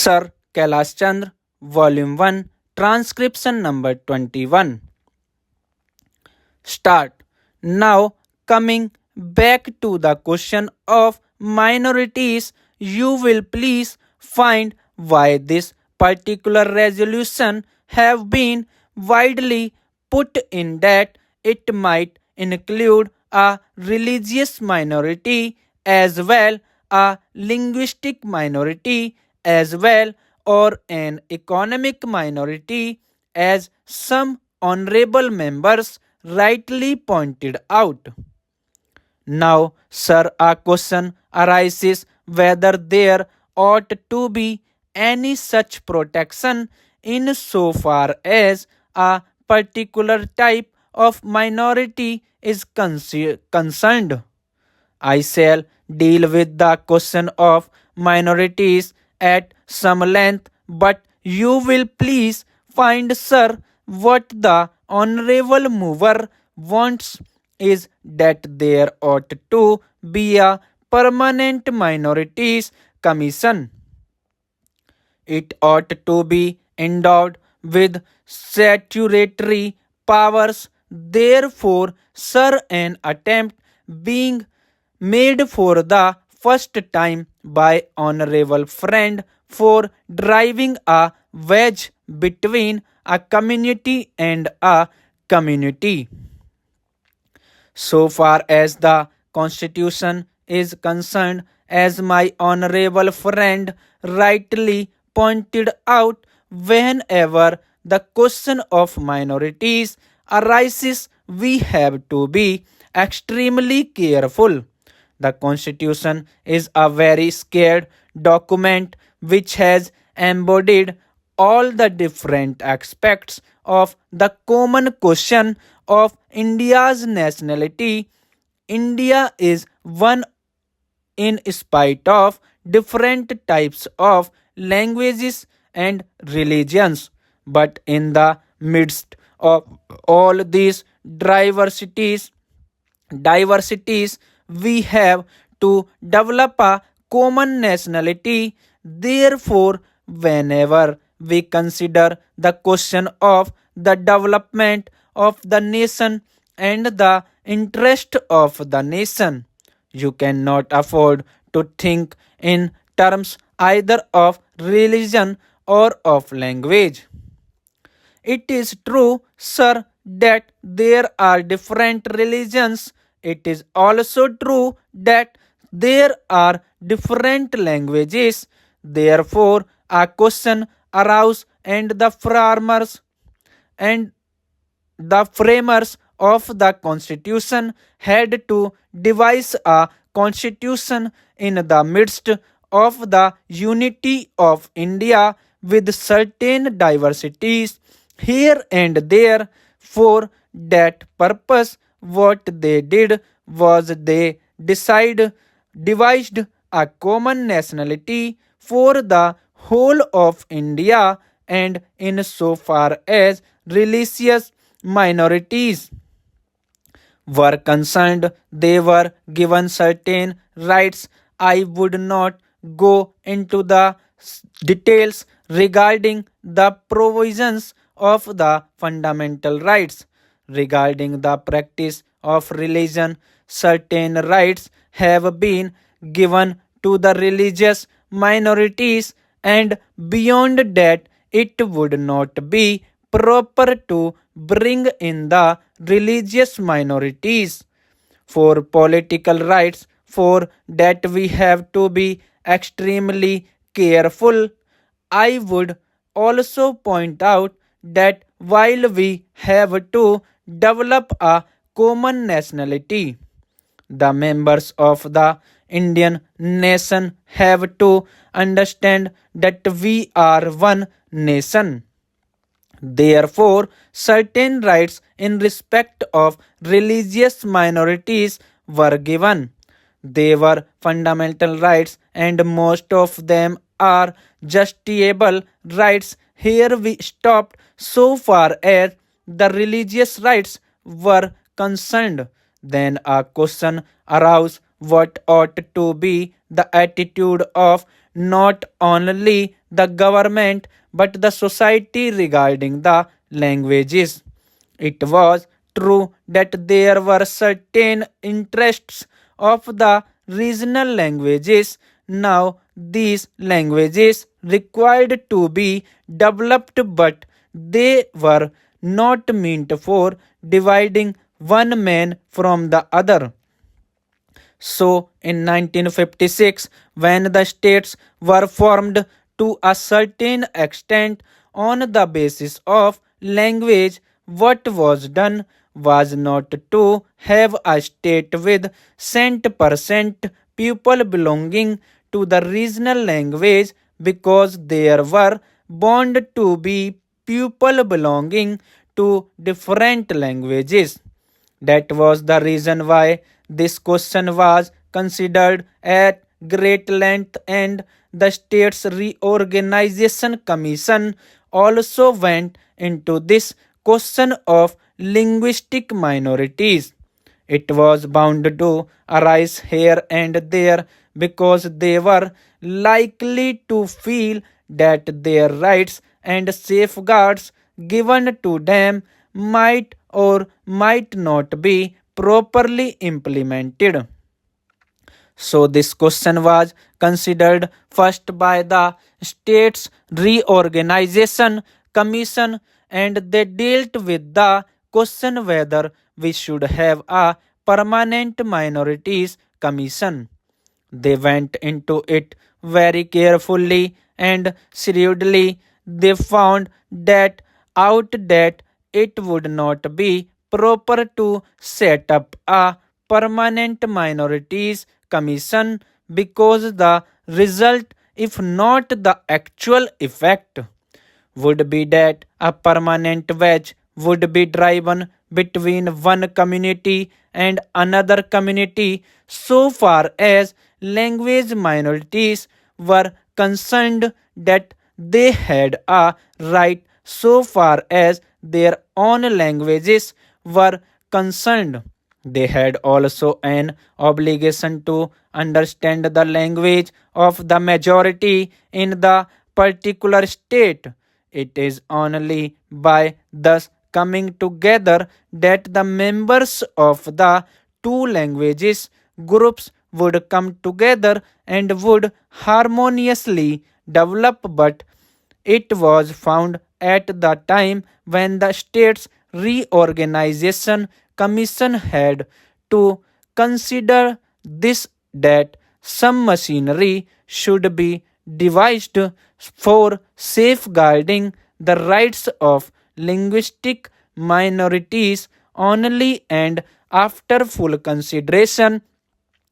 Sir Kailash Chandra, Volume 1, Transcription number 21. Start. Now, coming back to the question of minorities, you will please find why this particular resolution have been widely put in that it might include a religious minority as well, a linguistic minority as well, or an economic minority, as some honorable members rightly pointed out. Now, sir, a question arises whether there ought to be any such protection in so far as a particular type of minority is concerned. I shall deal with the question of minorities at some length, but you will please find, sir, what the honorable mover wants is that there ought to be a permanent minorities commission. It ought to be endowed with statutory powers. Therefore, sir, an attempt being made for the first time by honorable friend for driving a wedge between a community and a community. So far as the Constitution is concerned, as my honorable friend rightly pointed out, whenever the question of minorities arises, we have to be extremely careful. The Constitution is a very scared document which has embodied all the different aspects of the common question of India's nationality. India is one in spite of different types of languages and religions. But in the midst of all these diversities, we have to develop a common nationality. Therefore, whenever we consider the question of the development of the nation and the interest of the nation, you cannot afford to think in terms either of religion or of language. It is true, sir, that there are different religions. It is also true that there are different languages. Therefore, a question arose and the framers of the constitution had to devise a constitution in the midst of the unity of India with certain diversities here and there. For that purpose, what they did was they devised a common nationality for the whole of India, and in so far as religious minorities were concerned, they were given certain rights. I would not go into the details regarding the provisions of the fundamental rights. Regarding the practice of religion, certain rights have been given to the religious minorities, and beyond that, it would not be proper to bring in the religious minorities. For political rights, for that we have to be extremely careful. I would also point out that while we have to develop a common nationality, the members of the Indian nation have to understand that we are one nation. Therefore, certain rights in respect of religious minorities were given. They were fundamental rights, and most of them are justiciable rights. Here we stopped so far as the religious rights were concerned. Then a question arose, what ought to be the attitude of not only the government but the society regarding the languages. It was true that there were certain interests of the regional languages. Now, these languages required to be developed, but they were not meant for dividing one man from the other. So, in 1956, when the states were formed to a certain extent on the basis of language, what was done was not to have a state with cent% people belonging to the regional language, because there were bound to be people belonging to different languages. That was the reason why this question was considered at great length, and the States Reorganization Commission also went into this question of linguistic minorities. It was bound to arise here and there because they were likely to feel that their rights and safeguards given to them might or might not be properly implemented. So, this question was considered first by the States Reorganization Commission, and they dealt with the question whether we should have a permanent minorities commission. They went into it very carefully and shrewdly. They found that out that it would not be proper to set up a permanent minorities commission, because the result, if not the actual effect, would be that a permanent wedge would be driven between one community and another community so far as language minorities were concerned, that they had a right so far as their own languages were concerned. They had also an obligation to understand the language of the majority in the particular state. It is only by thus coming together that the members of the two languages groups would come together and would harmoniously develop. But it was found at the time when the States Reorganization Commission had to consider this, that some machinery should be devised for safeguarding the rights of linguistic minorities only, and after full consideration,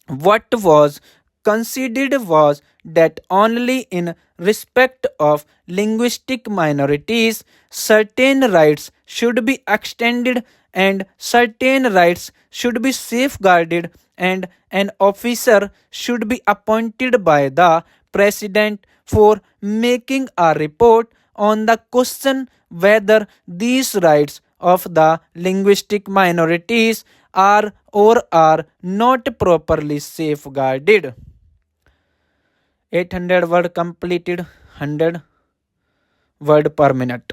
what was considered was that only in respect of linguistic minorities certain rights should be extended and certain rights should be safeguarded, and an officer should be appointed by the president for making a report on the question whether these rights of the linguistic minorities are or are not properly safeguarded. 800 word completed, 100 word per minute.